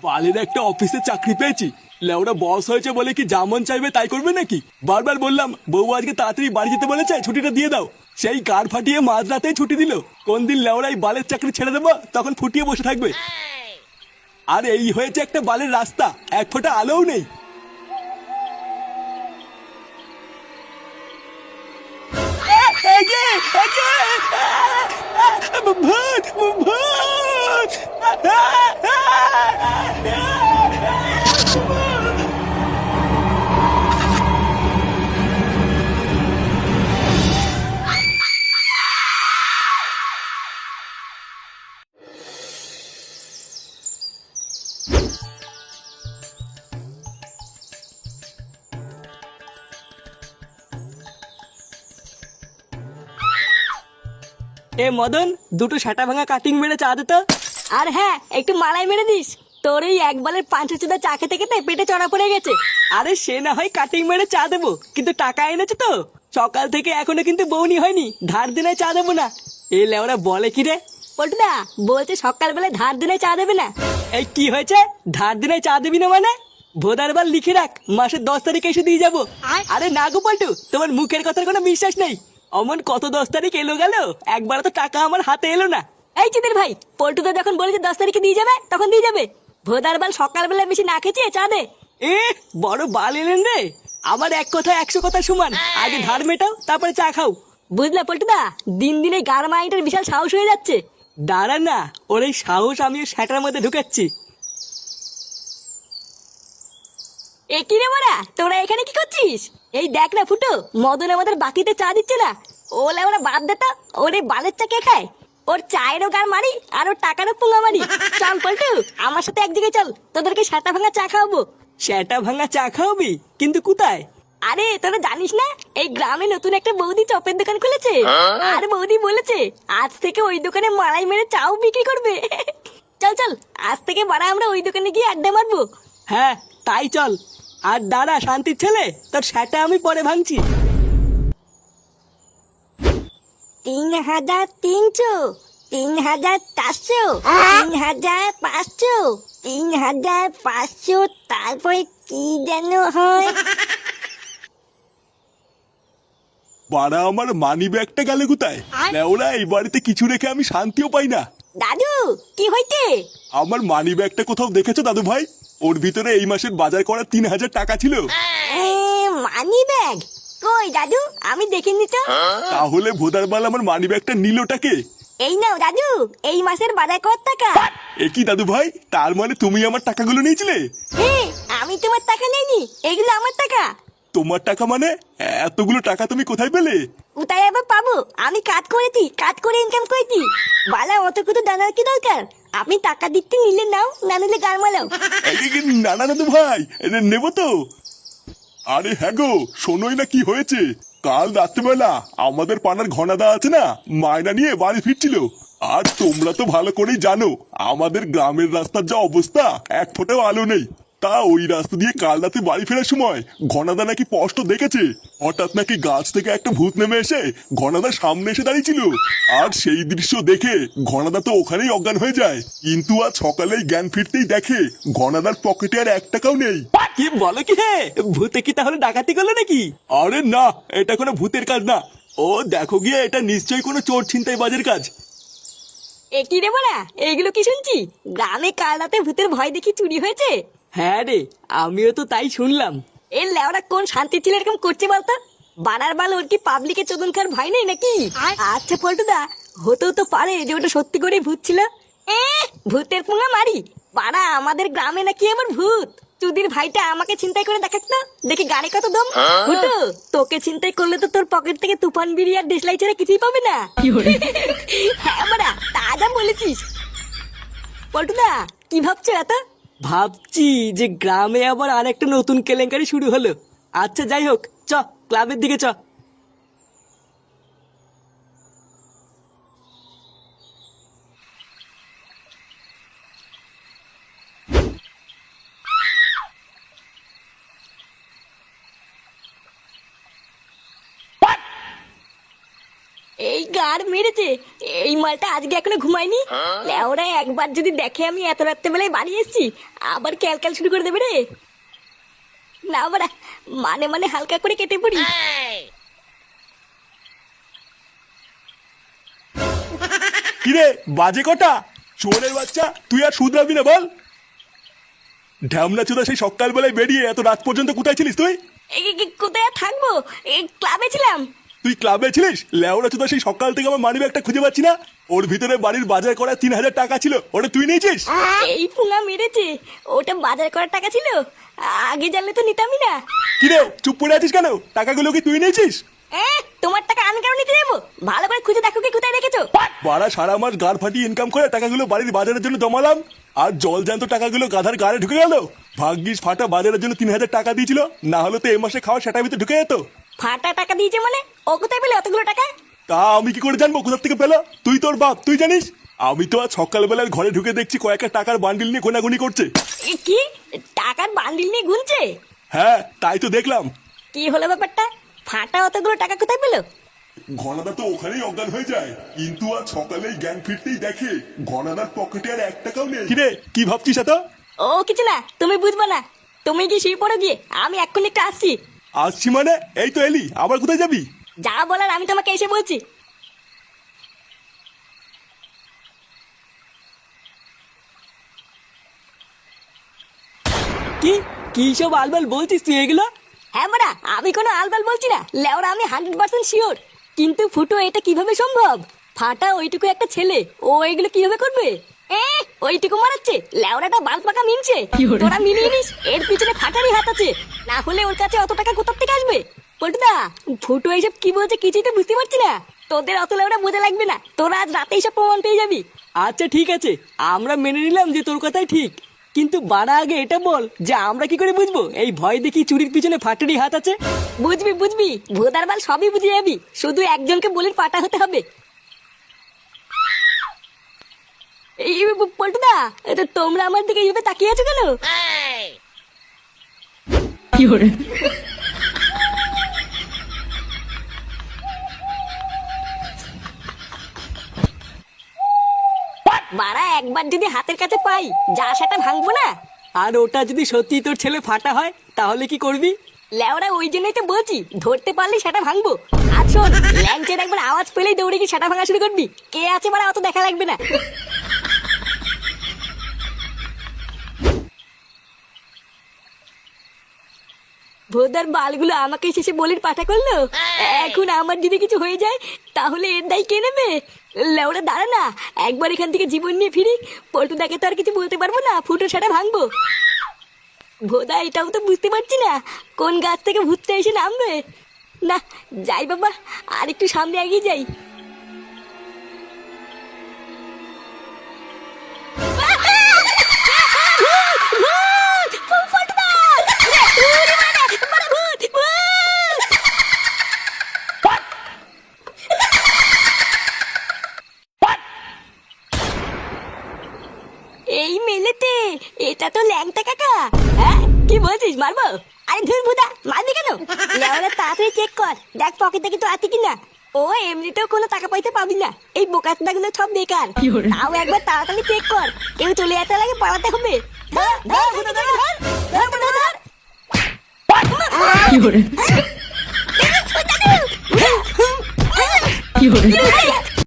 বালের একটা অফিসে চাকরি পেয়েছি। লেওরা বস হয়েছে বলে কি যেমন চাইবে তাই করবে নাকি? বারবার বললাম বউ আজকে তাড়াতাড়ি বাড়ি যেতে বলেছে, ছুটিটা দিয়ে দাও। সেই কার ফাটিয়ে মাঝরাতেই ছুটি দিল। কোন দিন লেওরাই বালের চাকরি ছেড়ে দেবো তখন ফুটিয়ে বসে থাকবে। আর এই হয়েছে একটা বালের রাস্তা, এক ফোঁটা আলোও নেই। ভূত ভূত! এ মদন, দুটো সাটা ভাঙা কাটিং মেরে চা দে তো। আর হ্যাঁ, একটু মালাই মেরে দিস। তোর এই একবারের পাঁচশো চোদা চা খেতে খেতে পেটে চড়া পড়ে গেছে। আরে সে না হয় কাটিং মেরে চা দেবো, কিন্তু টাকা এনেছে তো? সকাল থেকে এখনো কিন্তু বউনি হয়নি, ধার দিনে চা দেবো না। এ লেওরা বলে কি রে? পল্টুদা বলছে সকালবেলায় ধার দিনে চা দেবে না। এই কি হয়েছে? ধার দিনে চা দিবি না মানে? ভোদার বার লিখে রাখ, মাসের 10 তারিখে এসে দিয়ে যাবো। আরে না গো পল্টু, তোমার মুখের কথার কোনো বিশ্বাস নেই। অমন কত 10 তারিখ এলো গেল, একবার তো টাকা আমার হাতে এলো না। এই চিদের ভাই, পল্টুদা যখন বলেছে 10 তারিখে দিয়ে যাবে তখন দিয়ে যাবে। ভোদার বাল সকালবেলা বেশি না খেয়েছে, চা দে। এ বড় বাল এলেন রে। আমার এক কথা 100 কথা সমান। আগে ধার মেটাও, তারপরে চা খাও। বুঝলা পল্টুদা, দিন দিন এই গার মাইন্ডের বিশাল সাহস হয়ে যাচ্ছে। দাঁড়া না, ওর এই সাহস আমি সেটার মধ্যে ঢুকাচ্ছি। এ কি রে মারা, তোরা এখানে কি করছিস? এই দেখ না ফুটো, মদন আমাদের বাকিতে চা দিচ্ছে না। ওলে ওরা বাদ দে তো, ওরে বালের চা কে খায়? ওর চায়েরও গার মারি আর ওর টাকারও পুঙ্গা মারি। চল পল্টু, আমার সাথে এক জায়গায় চল, তোদেরকে সাটা ভাঙা চা খাওয়াবো। সেটা ভাঙা চা খাওয়াবি? কিন্তু কোথায়? আরে তোরা জানিস না, এই গ্রামে নতুন একটা বৌদি চপের দোকান খুলেছে। আর বৌদি বলেছে আজ থেকে ওই দোকানে মালাই মেরে চাও বিক্রি করবে। চল চল, আজ থেকে বাড়া আমরা ওই দোকানে গিয়ে আড্ডা মারবো। হ্যাঁ তাই চল। আর দাঁড়া শান্তির ছেলে, তোর সেটা আমি পরে ভাঙছি। 3,300, 3,400, 3,500, 3,500, তারপরে কি যেন হয়। বাড়া আমার মানি ব্যাগটা গেলে কোথায়? লেওরা এই বাড়িতে কিছু রেখে আমি শান্তিও পাই না। দাদু কি হইতে? আমার মানি ব্যাগটা কোথাও দেখেছো দাদু ভাই? ওর ভিতরে এই মাসের বাজার করা 3,000 টাকা ছিল। মানি ব্যাগ কই দাদু? আমি দেখিনি তো। তাহলে ভোদার বাল আমার মানি ব্যাগটা নিলটাকে? এই নাও দাদু, এই মাসের বাজার কত টাকা? এ কি দাদু ভাই, তার মানে তুমি আমার টাকাগুলো নিয়েছিলে? হ্যাঁ, আমি তোমার টাকা নেইনি, এগুলো আমার টাকা। তোমার টাকা মানে? এতগুলো টাকা তুমি কোথায় পেলে? কোথায় আবার পাবো? আমি কাজ করেছি, কাজ করে ইনকাম করেছি। বালা অত কিছু জানার কি দরকার? আপনি টাকা দিতে নিলে নাও, না নিলে গার মালাও। না না দাদু ভাই, নেবো তো। আরে হ্যাঁ গো, শোনোই না কি হয়েছে। কাল রাত্রিবেলা আমাদের পাড়ার ঘনাদা আছে না, মায়না নিয়ে বাড়ি ফিরছিল। আর তোমরা তো ভালো করেই জানো আমাদের গ্রামের রাস্তার যা অবস্থা, এক ফোঁটাও আলো নেই। তা ওই রাস্তা দিয়ে কাল রাতে বাড়ি ফেরার সময় ঘনাদা নাকি স্পষ্ট দেখেছে হঠাৎ নাকি গাছ থেকে একটা ভূত নেমে এসে ঘনাদার সামনে এসে দাঁড়িয়েছিল। আর সেই দৃশ্য দেখে ঘনাদা তো ওখানেই অজ্ঞান হয়ে যায়। কিন্তু আজ সকালেই জ্ঞান ফিরতেই দেখে ঘনাদার পকেটে আর 1 টাকাও নেই। কি বলো কি? হে, ভূতে কি তাহলে ডাকাতি করলো নাকি? আরে না, এটা কোনো ভূতের কাজ না। ও দেখো গিয়ে, এটা নিশ্চয়ই কোনো চোর ছিনতাই বাজের কাজ। এ কি রে বলা, এইগুলো কি শুনছি? গ্রামে কাল রাতে ভূতের ভয় দেখি চুরি হয়েছে। হ্যাঁ রে, আমিও তো তাই শুনলাম। এর লেওরা কোন শান্তি ছিল এরকম করছে বলতো? বানার বাল ওর কি পাবলিকে চোদন খার ভয় নেই নাকি? আচ্ছা পল্টুদা, হতেও তো পারে যে ওটা সত্যি করে ভূত ছিল। ভূতের পুঙ্গা মারি? বাড়া আমাদের গ্রামে নাকি আবার ভূত? চুদির ভাইটা আমাকে চিন্তাই করে দেখাক না, দেখি গাড়ি কত দম। হুটু, তোকে চিন্তাই করলে তো তোর পকেট থেকে তুফান বিড়ি আর দেশলাই ছাড়া কিছুই পাবে না। হ্যাঁ বাড়া, তাজা বলেছিস। পল্টুদা কি ভাবছো এত? ভাবছি যে গ্রামে আবার আরেকটা নতুন কেলেঙ্কারি শুরু হলো। আচ্ছা যাই হোক, চ ক্লাবের দিকে চ। এই গাড় মেরেছে। এই মালটা আজকে এখনো ঘুমায়নি। লেওরা একবার যদি দেখে আমি এত রাত্রেবেলায় বাড়ি এসেছি, আবার ক্যালক্যাল শুরু করে দেবে রে। না বাড়া, মানে মানে হালকা করে কেটে পড়ি। কিরে বাজে কটা? চোরের বাচ্চা, তুই আর শুধরাবি না বল। ঢ্যামনা চোদা সেই সকালবেলায় বেরিয়ে এত রাত পর্যন্ত কোথায় ছিলিস তুই? কোথায় আর থাকবো, এই ক্লাবে ছিলাম। তুই ক্লাবে ছিলিস? লেওড়া চোদা সেই সকাল থেকে আমার মানিব্যাগ একটা খুঁজে পাচ্ছি না। ওর ভিতরে বাড়ির বাজার করা 3,000 টাকা ছিল, ওটা তুই নিয়েছিস? এই পুঙা মেরেছে, ওটা বাজার করার টাকা ছিল। আগে জানলে তো নিতামই না। কিরে চুপ করে আছিস কেন? টাকাগুলো কি তুই নিয়েছিস? তোমার টাকা আমি কেন নিতে যাবো? ভালো করে খুঁজে দেখো কি কোথায় রেখেছো। বাড়া সারা মাস গাড় ফাটিয়ে ইনকাম করে টাকাগুলো বাড়ির বাজারের জন্য জমালাম, আর জল জ্যান্ত টাকাগুলো গাধার গাড়ে ঢুকে গেল। ভাগ্যিস ফাটা বাজারের জন্য 3,000 টাকা দিয়েছিল, না হলে তো এই মাসে খাওয়া সেটার ভিতরে ঢুকে যেত। ফাটা টাকা দিয়েছে মানে? ও কোথায় পেলে অতগুলো টাকা? তা আমি কি করে জানবো কোথা থেকে পেলো? তুই তোর বাপ, তুই জানিস? আমি তো আজ সকালবেলার ঘরে ঢুকে দেখছি কয়েকটা টাকার বান্ডিল নিয়ে গোনাগুনি করছে। কি টাকার বান্ডিল নিয়ে গুনছে? হ্যাঁ তাই তো দেখলাম। কি হলো ব্যাপারটা? ফাটা অতগুলো টাকা কোথায় পেলো? ঘনাদা তো ওখানেই অজ্ঞান হয়ে যায়, কিন্তু আজ সকালেই জ্ঞান ফিরতেই দেখে ঘনাদার পকেটে আর 1 টাকাও নেই। কিরে কি ভাবছিস এত? ও কিছু না, তুমি বুঝবো না। তুমি কি শুয়ে পড়ো গিয়ে, আমি এক্ষুনি একটা আসছি। আসছি মানে? এই তো এলি, আবার কোথায় যাবি? যা বলার আমি তোমাকে এসে বলছি। কি কি সব আলবাল বলছিস তুই এগুলো? হ্যাঁ বড়া, আমি কোনো আলবাল বলছি না। লেওরা আমি 100% শিওর। কিন্তু ফুটো, এটা কিভাবে সম্ভব? ফাটা ওইটুকু একটা ছেলে, ও এগুলো কিভাবে করবে? ওইটুকু মারাচ্ছে লেওরাটা বাল পাকা মিনছে। তোরা মিলিয়ে নিস, এর পিছনে ফাটারই হাত আছে। না হলে ওর কাছে অত টাকা কোথা থেকে আসবে? পল্টুদা, ফুটো এইসব কি বলছে কিছুই তো বুঝতে পারছি না। তোদের অত লেওরা বোঝা লাগবে না, তোরা আজ রাতে এইসব প্রমাণ পেয়ে যাবি। আচ্ছা ঠিক আছে, আমরা মেনে নিলাম যে তোর কথাই ঠিক, কিন্তু বাড়া আগে এটা বল যে আমরা কি করে বুঝবো এই ভয় দেখি চুরির পিছনে ফাটারই হাত আছে? বুঝবি বুঝবি, ভোদার বাল সবই বুঝে যাবি। শুধু একজনকে বলির পাটা হতে হবে। এই পল্টুদা, তোমরা আমার দিকে এইভাবে তাকিয়ে আছো কেন? কি হরে বাড়া একবার যদি হাতের কাছে পাই, যা সেটা ভাঙবো না। আর ওটা যদি সত্যি তোর ছেলে ফাটা হয় তাহলে কি করবি? লেওরা ওই জন্যই তো বলছি, ধরতে পারলে সেটা ভাঙবো। আর শোন, ল্যাংচের একবার আওয়াজ পেলেই দৌড়ে গিয়ে সেটা ভাঙা শুরু করবি। কে আছে বাড়া অত দেখা লাগবে না। ভোদার বালগুলো আমাকে শেষে বলির পাঠা করলো। এখন আমার যদি কিছু হয়ে যায় তাহলে এর দায় কে নেবে? লেওরা দাঁড়া না, একবার এখান থেকে জীবন নিয়ে ফিরি। পল্টুদাকে তো আর কিছু বলতে পারবো না, ফুটো সেটা ভাঙবো। ভোদা এটাও তো বুঝতে পারছি না কোন গাছ থেকে ভূতটা এসে নামবে। না, যাই বাবা, আর একটু সামনে এগিয়ে যাই। এই মেলেতে এটা তো ল্যাংটা কাকা। হ্যাঁ কি বলছিস, মারবো? আরে ধুর ভুদা, মারবি কেন? লেওরা তাড়াতাড়ি চেক কর, দেখ পকেটে কিন্তু আছে কিনা। ও এমনিতেও কোনো টাকা পয়সা পাবি না, এই বোকাচোদা গুলো সব বেকার। তাও একবার তাড়াতাড়ি চেক কর, কেউ চলে যেতে লাগে পালাতে হবে। ধর, ধর, ভুদা, ধর, ধর, ধর, ভুদা, ধর। কি হরে দাদু! কি হরে দাদু!